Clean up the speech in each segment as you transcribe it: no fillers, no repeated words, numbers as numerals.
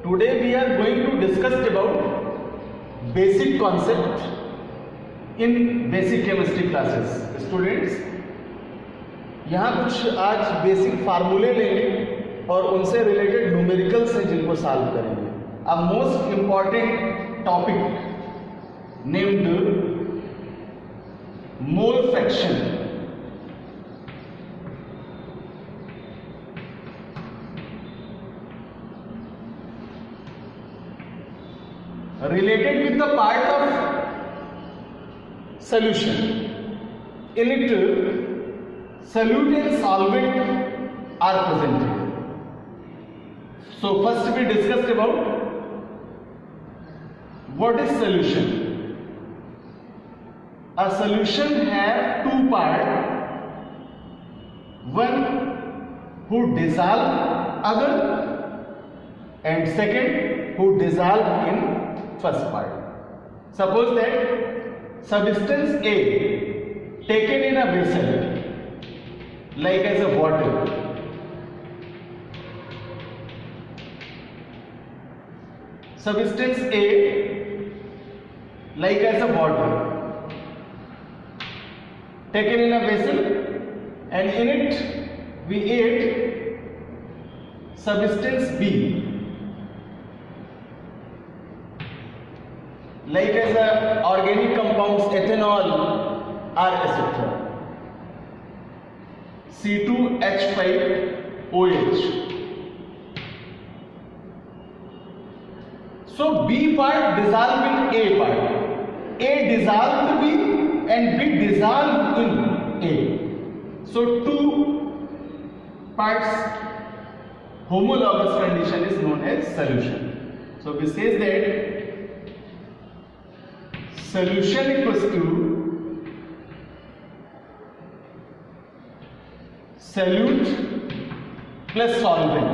Today we are going to discuss about basic concept in basic chemistry classes. Students, यहाँ कुछ आज basic फार्मूले लेंगे और उनसे रिलेटेड न्यूमेरिकल्स हैं जिनको सॉल्व करेंगे. A most important topic named mole fraction. Related with the part of solution. In it, solute and solvent are presented. So first we discussed about what is solution. A solution has two parts. One who dissolve other, and second who dissolve in first part. Suppose that substance A taken in a vessel like as a bottle, substance A like as a bottle taken in a vessel, and in it we add substance B like as a organic compounds ethanol or etc. C2H5OH. So B part dissolve in A part. A dissolved B and B dissolved in A. So two parts homologous condition is known as solution. So we say that solution equals to solute plus solvent.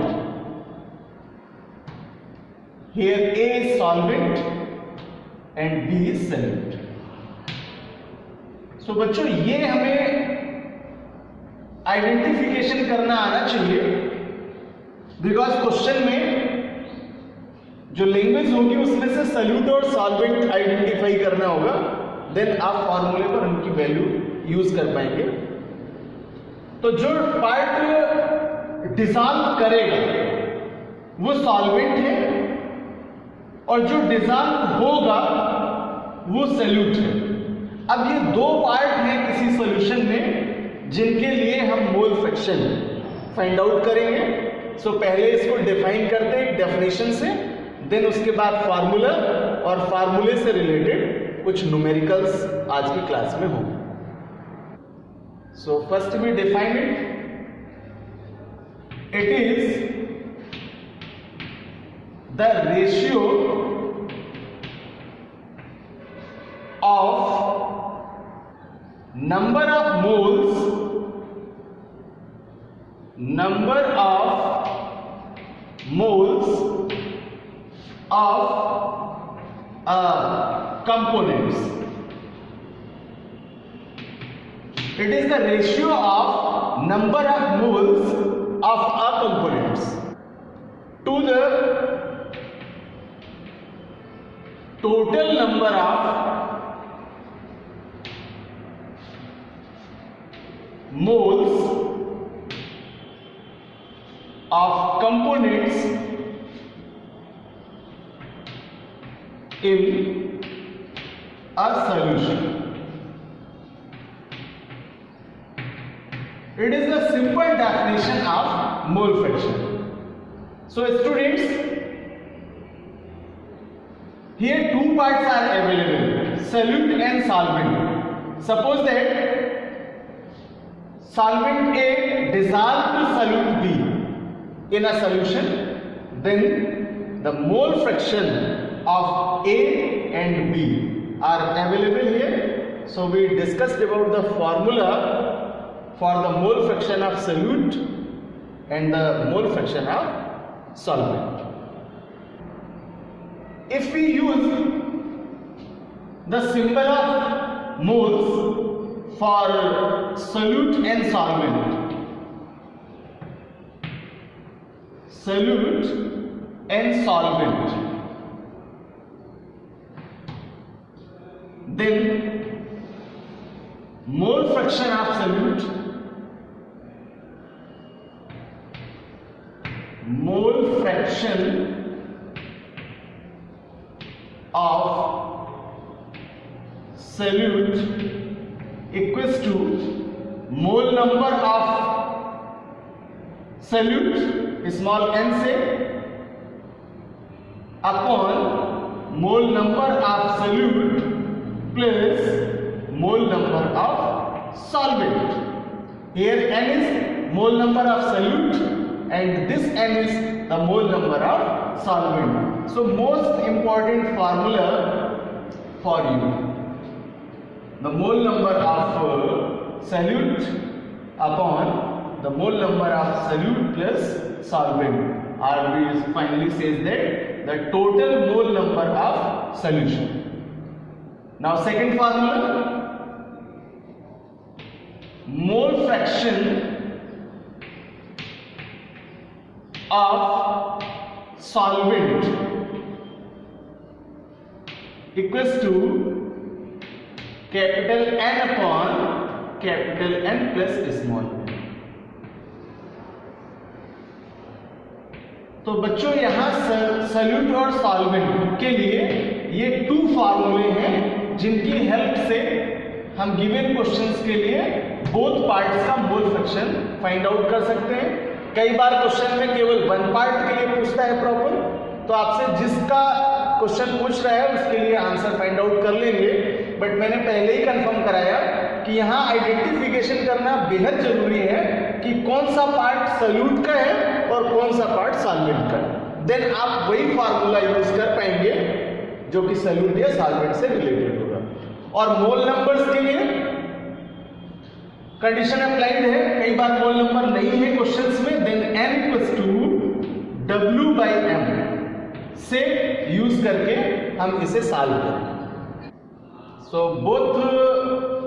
Here A is solvent and B is solute. So बच्चों ये हमें identification करना आना चाहिए, because question में जो language होगी उसमें से सल्यूट और सॉल्वेंट आइडेंटिफाई करना होगा, देन आप फॉर्मूले पर उनकी वैल्यू यूज कर पाएंगे. तो जो पार्ट डिसॉल्व करेगा वो सॉल्वेंट है और जो डिसॉल्व होगा वो सल्यूट है. अब ये दो पार्ट हैं किसी सॉल्यूशन में जिनके लिए हम मोल फ्रैक्शन फाइंड आउट करेंगे. सो पहले इसको डिफाइन करते हैं डेफिनेशन से, देन उसके बाद फार्मूला और फार्मूले से रिलेटेड कुछ न्यूमेरिकल्स आज की क्लास में होंगे. So first we define it. It is the ratio of number of moles of components. It is the ratio of number of moles of components to the total number of moles of components in a solution. It is the simple definition of mole fraction. So students, here two parts are available, solute and solvent. Suppose that solvent A dissolve to solute B in a solution, then the mole fraction of A and B are available here. So we discussed about the formula for the mole fraction of solute and the mole fraction of solvent. If we use the symbol of moles for solute and solvent, solute and solvent, then mole fraction of solute, mole fraction of solute equals to mole number of solute small n से upon mole number of solute plus mole number of solvent. Here n is mole number of solute and this n is the mole number of solvent. So most important formula for you, the mole number of solute upon the mole number of solute plus solvent, or we finally says that the total mole number of solution. Now second formula, mole fraction of solvent equals to capital N upon capital N plus small n. तो बच्चों यहां solute और solvent के लिए ये 2 फार्मूले हैं जिनकी हेल्प से हम गिवन क्वेश्चंस के लिए बोथ पार्ट्स का मोल फ्रैक्शन फाइंड आउट कर सकते हैं। कई बार क्वेश्चन में केवल 1 पार्ट के लिए पूछता है प्रॉपर, तो आपसे जिसका क्वेश्चन पूछ रहा है उसके लिए आंसर फाइंड आउट कर लेंगे, बट मैंने पहले ही कंफर्म कराया कि यहाँ आइडेंटिफिकेशन करना बेहद जरूरी है कि कौन सा पार्ट सॉल्यूट का है और कौन सा पार्ट सॉल्वेंट का है। देन आप वही फार्मूला यूज कर पाएंगे जो कि सॉल्यूट या सॉल्वेंट से रिलेटेड होगा। और मोल नंबर्स के लिए कंडीशन अप्लाइड है, कई बार मोल नंबर नहीं है क्वेश्चंस में, then n equals to W/m से यूज करके हम इसे सॉल्व करेंगे। सो बोथ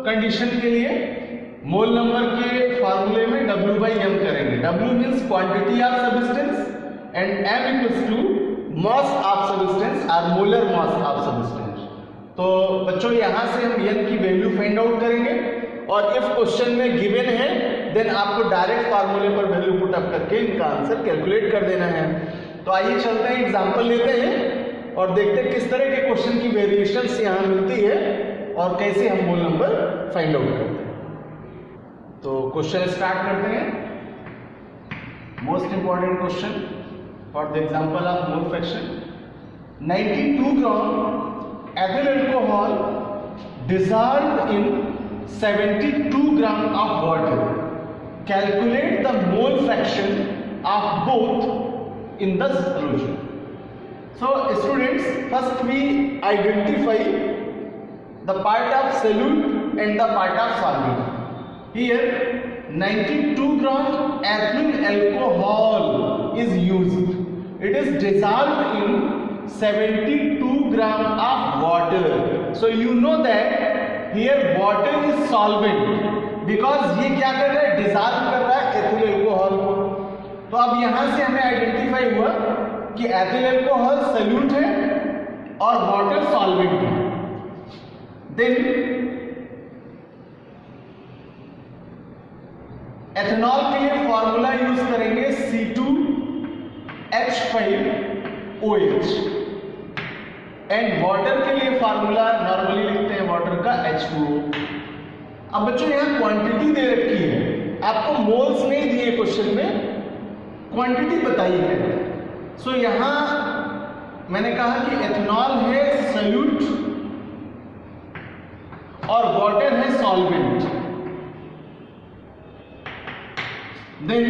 कंडीशन के लिए मोल नंबर के फार्मूले में W/m करेंगे। W means quantity of substance and m equals to mass of substance और मोलर मास ऑफ सब्सटेंस। तो बच्चों यहां से हम n की वैल्यू फाइंड आउट करेंगे और इफ क्वेश्चन में गिवन है देन आपको डायरेक्ट फार्मूले पर वैल्यू पुट अप करके इनका आंसर कैलकुलेट कर देना है। तो आइए चलते हैं, एग्जांपल लेते हैं और देखते हैं किस तरह के क्वेश्चन की वेरिएशंस यहां मिलती है और कैसे हम मोल नंबर फाइंड आउट करते हैं। तो क्वेश्चन स्टार्ट करते हैं। Most important question for the example of mole fraction, 92 gram ethyl alcohol dissolved in 72 gram of water. Calculate the mole fraction of both in the solution. So students, first we identify the part of solute and the part of solvent. Here 92 gram ethyl alcohol is used. It is dissolved in 72 gram of water. So you know that here water is solvent because ये क्या कर रहा है, dissolve कर रहा है ethyl alcohol को। तो अब यहां से हमें आइडेंटिफाई हुआ कि एथिल अल्कोहल सॉल्यूट है और वाटर सॉल्वेंट है। देन एथेनॉल के लिए फॉर्मूला यूज करेंगे C2H5OH एंड वाटर के लिए फार्मूला नॉर्मली लिखते हैं वाटर का H2O। अब बच्चों यहां क्वांटिटी दे रखी है, आपको मोल्स नहीं दिए क्वेश्चन में, क्वांटिटी बताई है। सो यहां मैंने कहा कि एथेनॉल है सॉल्यूट और वाटर है सॉल्वेंट। देन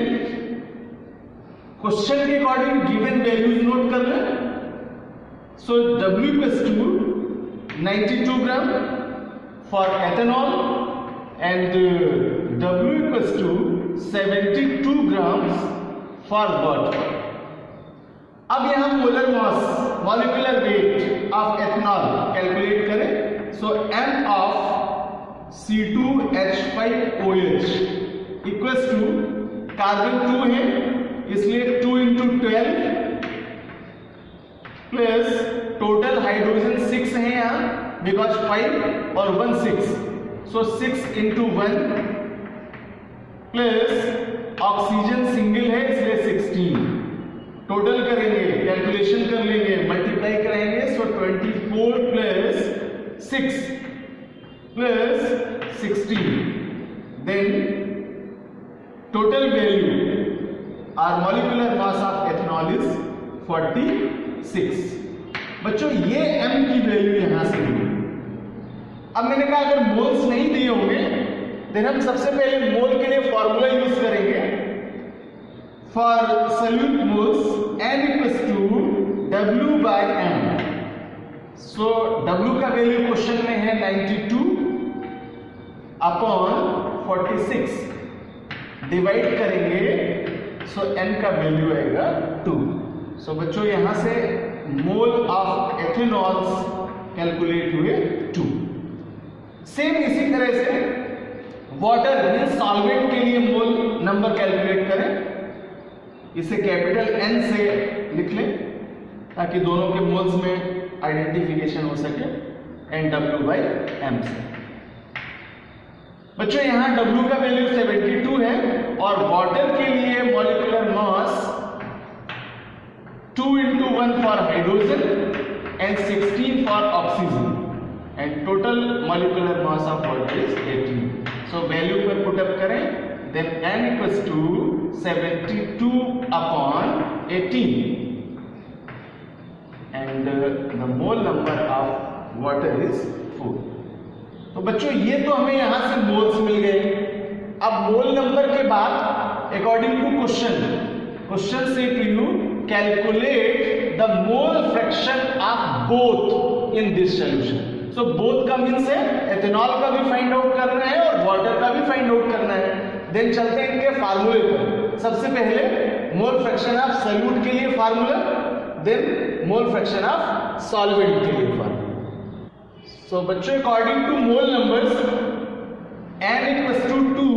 क्वेश्चन के अकॉर्डिंग गिवन वैल्यूज नोट कर लें। So W equals to 92 gram for ethanol and W equals to 72 grams for water. अब यहां molar mass molecular weight of ethanol calculate करें। So M of C2H5OH equals to carbon 2 है इसलिए 2 × 12 plus total hydrogen 6 है यहाँ because 5 और 1 6, सो 6 into 1 plus oxygen single है इसलिए 16। टोटल करेंगे, कैलकुलेशन कर लेंगे, मल्टीप्लाई कराएंगे, so 24 plus 6 plus 16, then total value our molecular mass of ethanol is 46। बच्चों ये m की वैल्यू यहां से मिली। अब मैंने कहा अगर मोल्स नहीं दिए होंगे देन हम सबसे पहले मोल के लिए फॉर्मूला यूज करेंगे। For solute moles n equals to w by m। So w का वैल्यू क्वेश्चन में है 92 अपॉन 46, डिवाइड करेंगे सो n का वैल्यू आएगा 2। सो बच्चों यहां से मोल ऑफ एथेनॉल्स कैलकुलेट हुए 2। सेम इसी तरह से वाटर में सॉल्वेंट के लिए मोल नंबर कैलकुलेट करें। इसे कैपिटल N से लिख लें ताकि दोनों के मोल्स में आइडेंटिफिकेशन हो सके, NW बाई M से। बच्चों यहां W का वैल्यू 72 है और वाटर के लिए molecular mass 2 into 1 for hydrogen and 16 for oxygen and total molecular mass of water is 18। So value पर पुट अप करें, then n equals to 72 upon 18 and the mole number of water is 4। तो बच्चों ये तो हमें यहां से moles मिल गए। अब मोल नंबर के बाद अकॉर्डिंग टू क्वेश्चन से to you calculate the mole fraction of both in this solution. So both का मींस है एथेनॉल का भी फाइंड आउट करना है और वाटर का भी फाइंड आउट करना है। देन चलते हैं इनके फार्मूले पर। सबसे पहले मोल फ्रैक्शन ऑफ सॉल्यूट के लिए formula, then mole fraction of solvent के लिए फार्मूला। So बच्चों according to mole numbers n equals to 2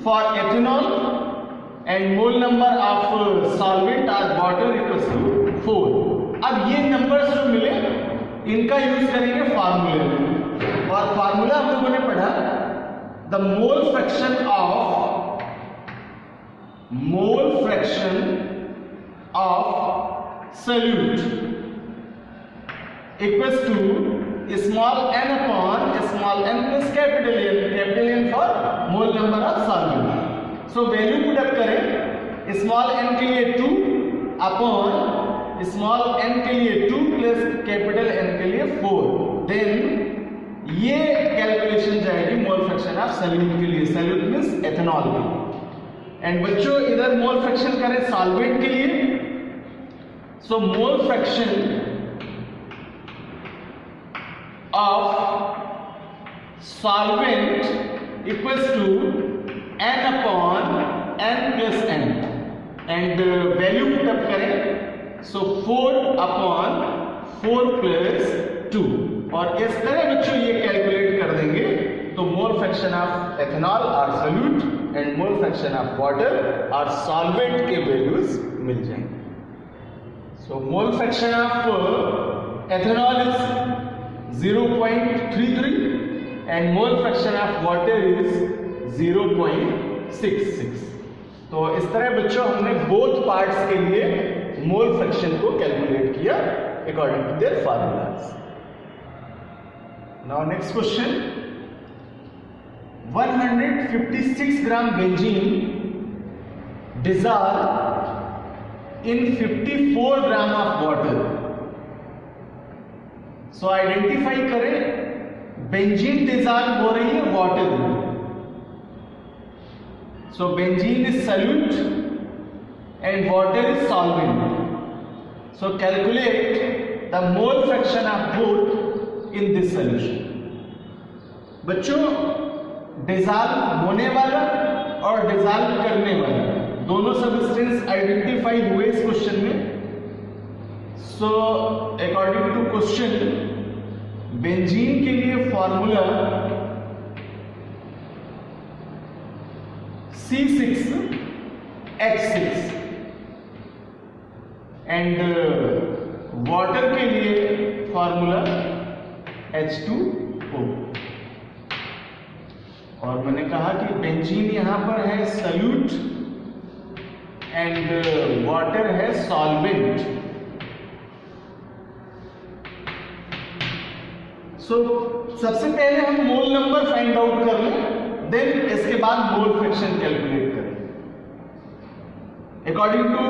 for ethanol and mole number of solvent और वाटर इक्वल्स टू 4। अब ये नंबर्स जो मिले इनका यूज करेंगे फार्मूले में, और फार्मूला हम लोगों ने पढ़ा the mole fraction of solute equals to small n upon small n plus capital N for mole number of solvent. So value put up करें, स्मॉल n के लिए 2 अपॉन स्मॉल n के लिए 2 प्लस कैपिटल N के लिए 4, then ये calculation जाएगी मोल fraction of solute के लिए। सॉल्यूट मींस एथेनॉल के लिए। एंड बच्चों इधर मोल फ्रैक्शन करें सॉल्वेंट के लिए। So mole fraction of solvent equals to n upon n plus n and value put up करें, so 4 upon 4 plus 2, और इस तरह बच्चों ये कैलकुलेट कर देंगे तो मोल फ्रैक्शन ऑफ एथेनॉल और solute and mole fraction of water और सॉल्वेंट के वैल्यूज मिल जाएंगे। So mole fraction of ethanol is 0.33 and mole fraction of water is 0.66। तो इस तरह बच्चों हमने बोथ पार्ट्स के लिए मोल फ्रैक्शन को कैलकुलेट किया according to their formulas. Now next question, 156 gram benzene dissolved in 54 gram of water. So identify करें बेंजीन डिसॉल्व हो रही है वाटर में। So benzene is solute and water is solvent. So calculate the mole fraction of both in this solution. बच्चों dissolve होने वाला और dissolve करने वाला दोनों सब्सटेंस आइडेंटिफाई हुए इस क्वेश्चन में। So according to question benzene के लिए formula C6H6 and water formula H2O। और मैंने कहा कि बेंजीन यहां पर है सल्यूट एंड वाटर है सॉल्वेंट। सो सबसे पहले हम मोल नंबर फाइंड आउट कर लें, देन इसके बाद मोल फ्रैक्शन कैलकुलेट करें। According to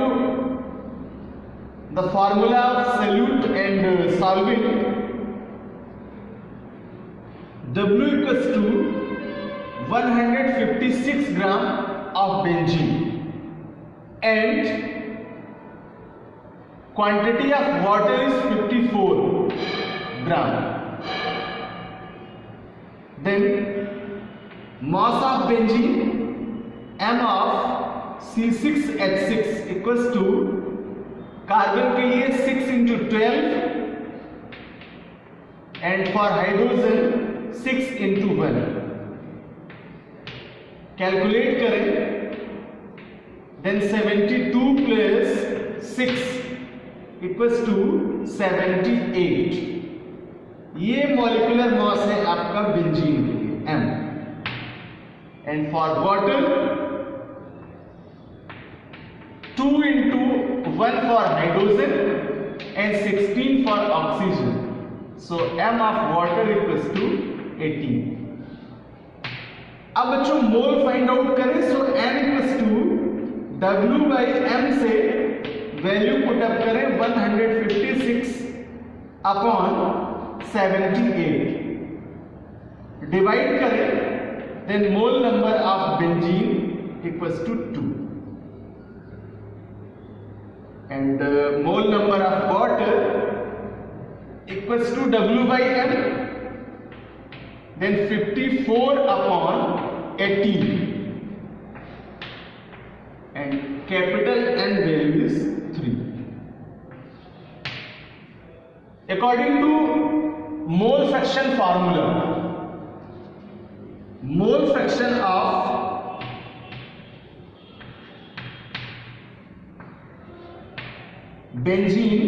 the formula of solute and solvent, W equals to 156 gram of benzene and quantity of water is 54 gram. Then mass of benzene m of C6H6 equals to carbon के लिए 6 into 12 and for hydrogen 6 into 1। Calculate करें, then 72 plus 6 equals to 78। ये molecular mass है आपका benzene के लिए m, and for water 2 into 1 for hydrogen and 16 for oxygen, so m of water equals to 18। अब बच्चों मोल फाइंड आउट करें, so n equals to W by m से value put up करें 156 upon 78, divide करें, then mole number of benzene equals to 2 and mole number of water equals to W by m, then 54 upon 18 and capital N value is 3. According to mole fraction formula, mole fraction of benzene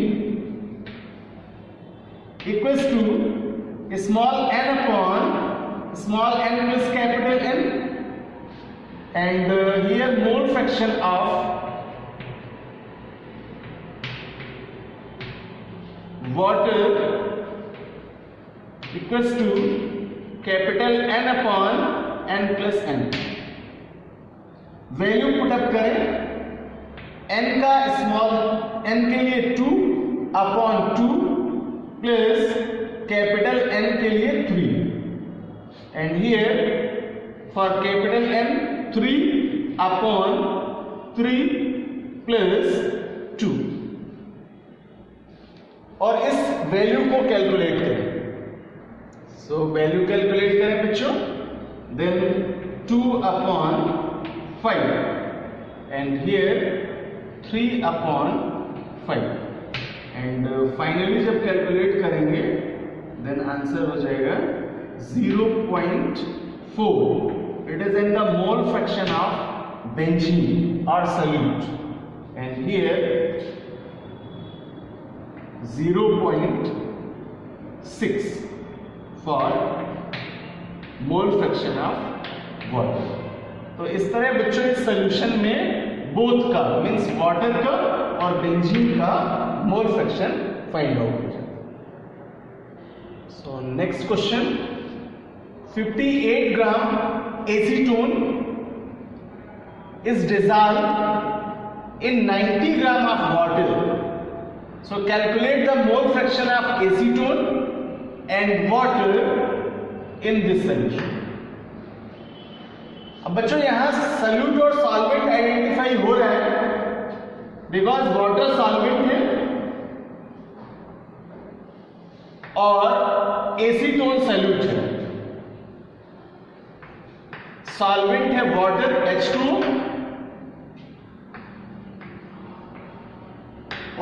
equals to small n upon small n plus capital N, and here mole fraction of water equals to capital N upon n plus n। Value put up करें, n का small n के लिए 2 upon 2 plus capital N के लिए 3, and here for capital N 3 upon 3 plus 2, और इस value को calculate करें। सो वैल्यू कैलकुलेट करें बच्चों, then 2 upon 5 and here 3 upon 5, and finally जब कैलकुलेट करेंगे देन आंसर हो जाएगा 0.4। It is in the mole fraction of benzene और solute, and here 0.6 for mole fraction of water. तो इस तरह बच्चों इस सोल्यूशन में बोथ का मींस वाटर का और बेंजीन का मोल फ्रैक्शन फाइंड आउट हो जाए। So next question, 58 gram acetone is dissolved in 90 gram of water. So calculate the mole fraction of acetone and water in this solution. अब बच्चों यहां solute और solvent identify हो रहा है बिकॉज वाटर सॉल्वेंट है और एसीटोन सॉल्यूट है। सॉल्वेंट है वाटर H2O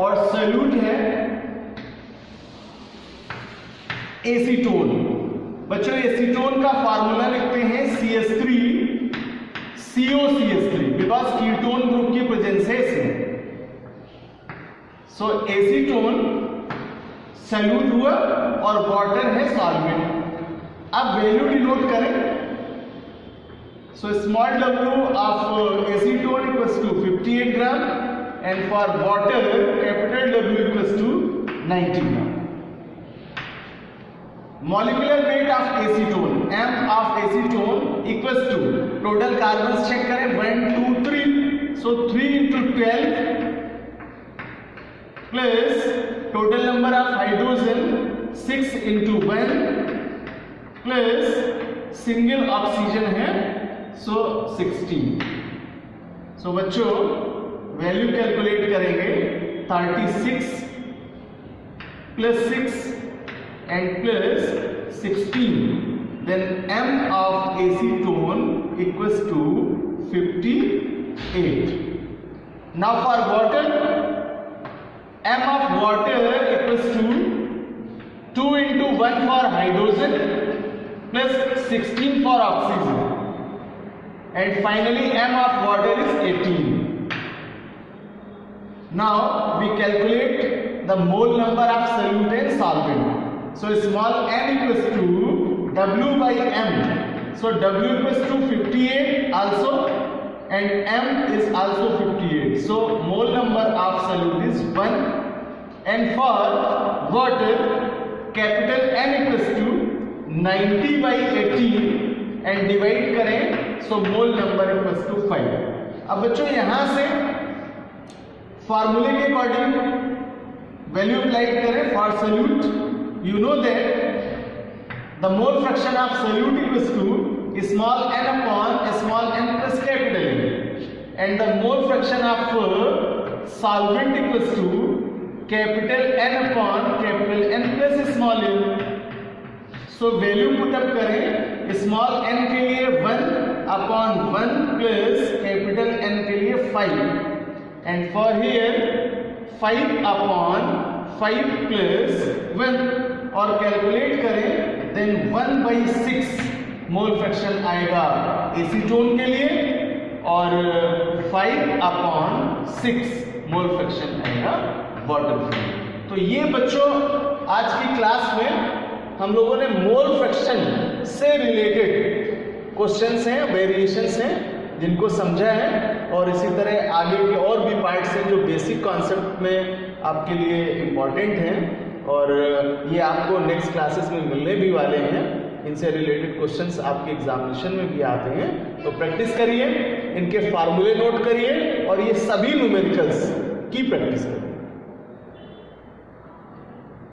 और सॉल्यूट है एसीटोन। बच्चों एसीटोन का फार्मूला लिखते हैं CH3COCH3 बिकॉज कीटोन ग्रुप की प्रेजेंस है इसमें। सो एसीटोन सैल्यूट हुआ और वाटर है सॉल्वेंट। अब वैल्यू डिनोट करें, so small w of acetone equals to 58 gram and for water capital W equals to 90 gram. Molecular weight of acetone, m of acetone equals to, total carbon check करें 1 2 3, so 3 into 12 plus total number of hydrogen 6 into 1 plus single oxygen है so 16। So बच्चों value calculate करेंगे 36 plus 6 and plus 16, then m of acetone equals to 58. Now for water, m of water equals to 2 into 1 for hydrogen plus 16 for oxygen, and finally m of water is 18. Now we calculate the mole number of solute and solvent. So small m equals to W by m. So W equals to 58 also, and m is also 58. So mole number of solute is 1. And for water, capital N equals to 90 by 18 and divide करें, so mole number equals to 5. अब बच्चों यहाँ से फार्मूले के according value apply करें for solute. You know that the mole fraction of solute equals to small n upon small n plus capital N, and the mole fraction of solvent equals to capital N upon capital N plus small n. So value put up करें, small n के लिए 1 upon 1 plus capital N के लिए 5, and for here 5 upon 5 plus 1 और calculate करें, then 1 by 6 mole fraction आएगा acetone के लिए और 5 upon 6 मोल फ्रैक्शन आएगा वाटर के लिए। तो ये बच्चों आज की क्लास में हम लोगों ने मोल फ्रैक्शन से रिलेटेड क्वेश्चंस हैं, वेरिएशंस हैं जिनको समझा है, और इसी तरह आगे के और भी पार्ट्स हैं जो बेसिक कॉन्सेप्ट में आपके लिए इम्पॉर्टेंट हैं, और ये आपको नेक्स्ट क्लासेस में मिलने भी वाले हैं। इनसे रिलेटेड क्वेश्चंस आपके एग्जामिनेशन में भी आते हैं, तो प्रैक्टिस करिए, इनके फार्मूले नोट करिए और ये सभी न्यूमेरिकल्स की प्रैक्टिस करिए।